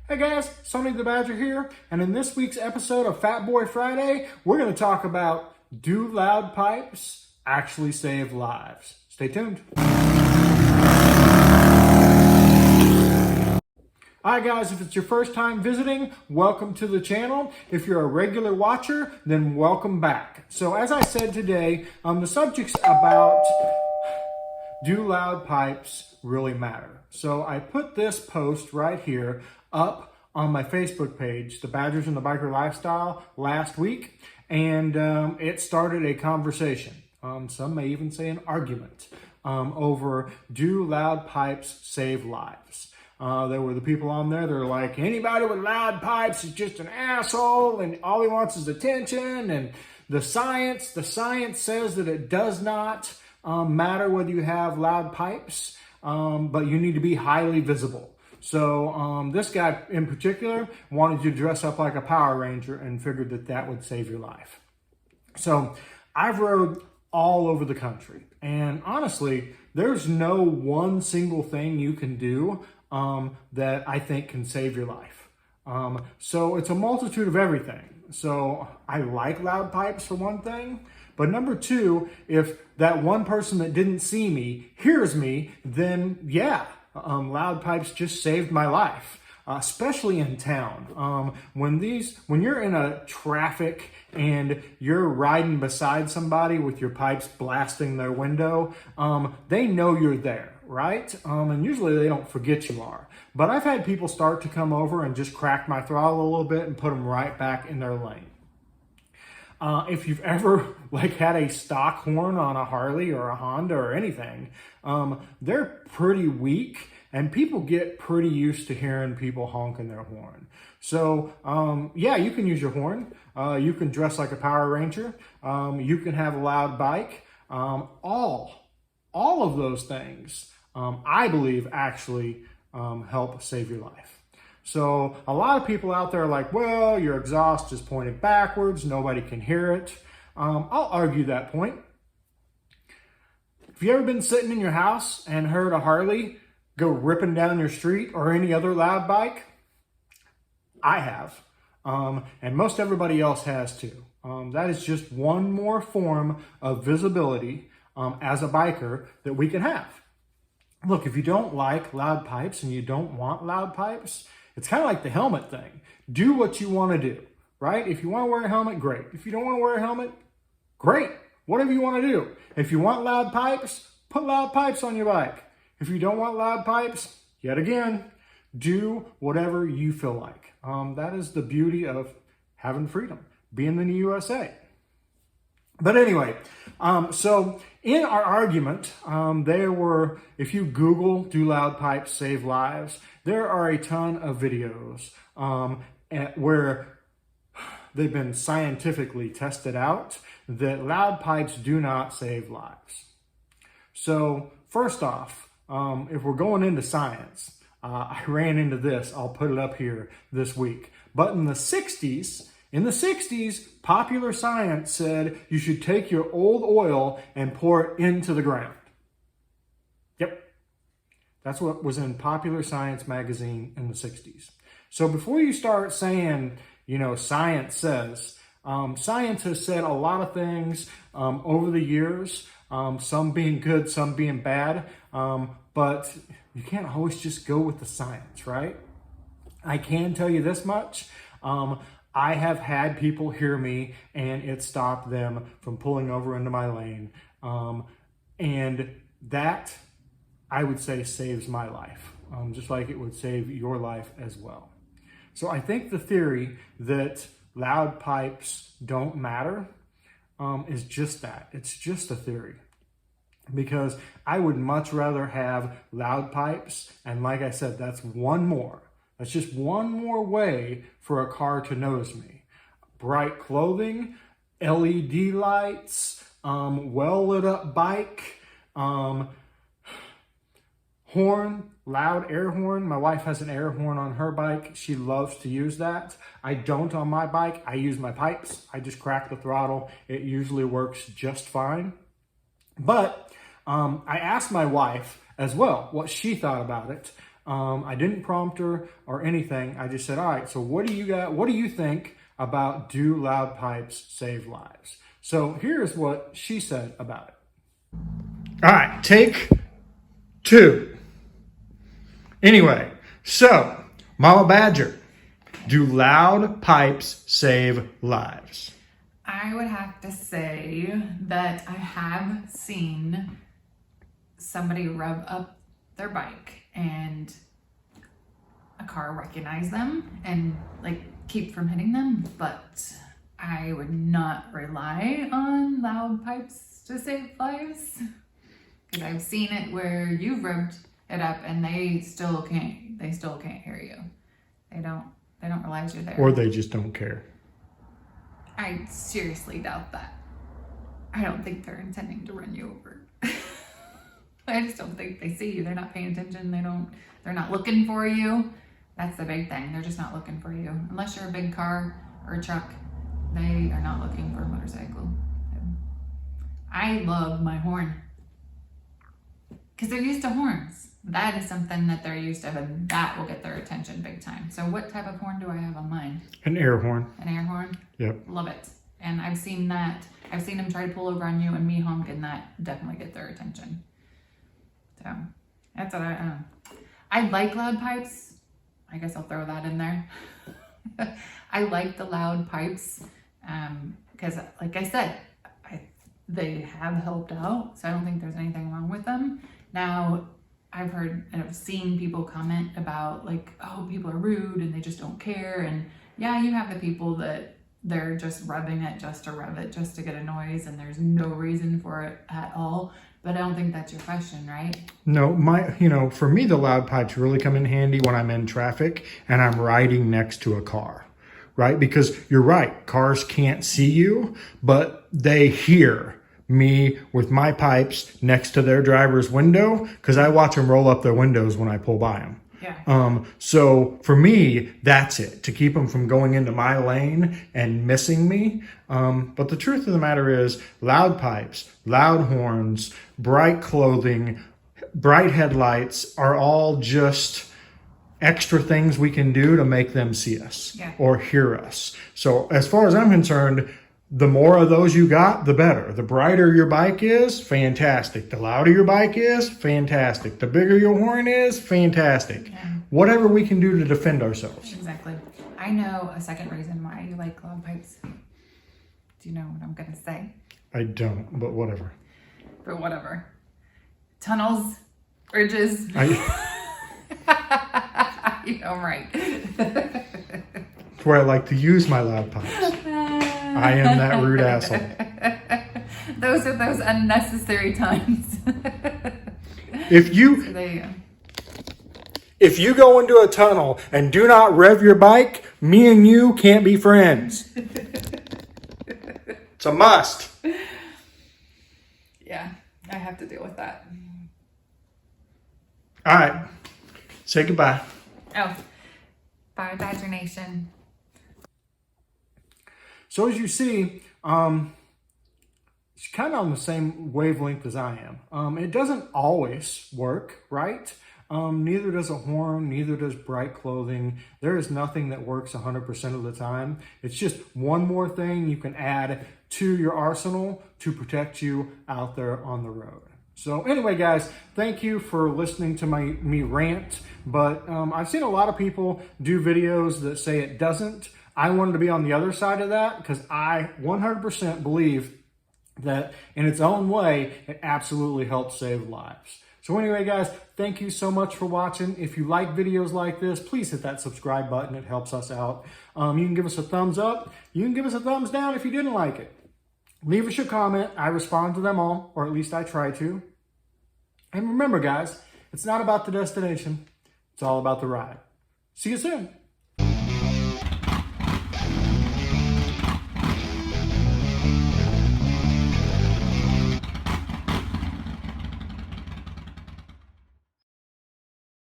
Hey guys, Sonny the Badger here, and in this week's episode of Fatboy Friday, we're going to talk about, do loud pipes actually save lives? Stay tuned. Hi guys, if it's your first time visiting, welcome to the channel. If you're a regular watcher, then welcome back. So as I said today, the subject's about, do loud pipes really matter? So I put this post right here up on my Facebook page, The Badgers and the Biker Lifestyle, last week, and it started a conversation. Some may even say an argument over, do loud pipes save lives? There were the people on there that are like, anybody with loud pipes is just an asshole and all he wants is attention, and the science says that it does not matter whether you have loud pipes, but you need to be highly visible. So this guy in particular wanted you to dress up like a Power Ranger and figured that that would save your life. So I've rode all over the country, and honestly, there's no one single thing you can do that I think can save your life. So it's a multitude of everything. So I like loud pipes for one thing, but number two, if that one person that didn't see me hears me, then yeah, loud pipes just saved my life, especially in town. When you're in a traffic and you're riding beside somebody with your pipes blasting their window, they know you're there, right? And usually they don't forget you are. But I've had people start to come over and just crack my throttle a little bit and put them right back in their lane. If you've ever had a stock horn on a Harley or a Honda or anything, they're pretty weak and people get pretty used to hearing people honking their horn. So yeah, you can use your horn. You can dress like a Power Ranger. You can have a loud bike. All of those things, I believe, actually help save your life. So a lot of people out there are like, well, your exhaust is pointed backwards, nobody can hear it. I'll argue that point. Have you ever been sitting in your house and heard a Harley go ripping down your street or any other loud bike? I have. And most everybody else has too. That is just one more form of visibility as a biker that we can have. Look, if you don't like loud pipes and you don't want loud pipes, it's kind of like the helmet thing. Do what you want to do, right? If you want to wear a helmet, great. If you don't want to wear a helmet, great. Whatever you want to do. If you want loud pipes, put loud pipes on your bike. If you don't want loud pipes, yet again, do whatever you feel like. That is the beauty of having freedom, being in the USA. But anyway, so in our argument, there were, if you Google do loud pipes save lives, there are a ton of videos where they've been scientifically tested out that loud pipes do not save lives. So first off, if we're going into science, I ran into this, I'll put it up here this week. But in the 60s, popular science said you should take your old oil and pour it into the ground. Yep. That's what was in Popular Science magazine in the 60s. So before you start saying, science says, science has said a lot of things over the years, some being good, some being bad, but you can't always just go with the science, right? I can tell you this much. I have had people hear me and it stopped them from pulling over into my lane. And that, I would say, saves my life, just like it would save your life as well. So I think the theory that loud pipes don't matter is just that. It's just a theory. Because I would much rather have loud pipes, and like I said, that's one more. That's just one more way for a car to notice me. Bright clothing, LED lights, well lit up bike, horn, loud air horn. My wife has an air horn on her bike. She loves to use that. I don't on my bike. I use my pipes. I just crack the throttle. It usually works just fine. But I asked my wife as well what she thought about it. I didn't prompt her or anything. I just said, all right, so what do you think about do loud pipes save lives? So here's what she said about it. All right, take 2. Anyway, so Mama Badger, do loud pipes save lives? I would have to say that I have seen somebody rev up their bike and a car recognize them and like keep from hitting them, but I would not rely on loud pipes to save lives, because I've seen it where you've revved it up and they still can't hear you. They don't realize you're there. Or they just don't care. I seriously doubt that. I don't think they're intending to run you over. I just don't think they see you. They're not paying attention. They're not looking for you. That's the big thing. They're just not looking for you. Unless you're a big car or a truck, they are not looking for a motorcycle. I love my horn, because they're used to horns. That is something that they're used to, and that will get their attention big time. So what type of horn do I have on mine? An air horn. An air horn? Yep. Love it. And I've seen that. I've seen them try to pull over on you and me honk, and that definitely get their attention. So that's what I like loud pipes. I guess I'll throw that in there. I like the loud pipes because, like I said, they have helped out. So I don't think there's anything wrong with them. Now, I've heard and I've seen people comment about like, oh, people are rude and they just don't care. And yeah, you have the people that they're just revving it just to rev it, just to get a noise, and there's no reason for it at all. But I don't think that's your question, right? No, for me, the loud pipes really come in handy when I'm in traffic and I'm riding next to a car, right? Because you're right, cars can't see you, but they hear me with my pipes next to their driver's window, because I watch them roll up their windows when I pull by them. Yeah. So for me, that's it, to keep them from going into my lane and missing me. But the truth of the matter is, loud pipes, loud horns, bright clothing, bright headlights are all just extra things we can do to make them see us or hear us. So as far as I'm concerned, the more of those you got, the better. The brighter your bike is, fantastic. The louder your bike is, fantastic. The bigger your horn is, fantastic. Yeah. Whatever we can do to defend ourselves. Exactly. I know a second reason why you like loud pipes. Do you know what I'm going to say? I don't, but whatever. But whatever. Tunnels, bridges. You know, right. That's where I like to use my loud pipes. I am that rude asshole. Those are those unnecessary times. If you go into a tunnel and do not rev your bike, me and you can't be friends. It's a must. Yeah, I have to deal with that. All right. Say goodbye. Oh, bye, Badger Nation. So as you see, she's kind of on the same wavelength as I am. It doesn't always work, right? Neither does a horn, neither does bright clothing. There is nothing that works 100% of the time. It's just one more thing you can add to your arsenal to protect you out there on the road. So anyway, guys, thank you for listening to me rant. But I've seen a lot of people do videos that say it doesn't. I wanted to be on the other side of that because I 100% believe that in its own way, it absolutely helps save lives. So anyway, guys, thank you so much for watching. If you like videos like this, please hit that subscribe button. It helps us out. You can give us a thumbs up. You can give us a thumbs down if you didn't like it. Leave us your comment. I respond to them all, or at least I try to. And remember, guys, it's not about the destination. It's all about the ride. See you soon.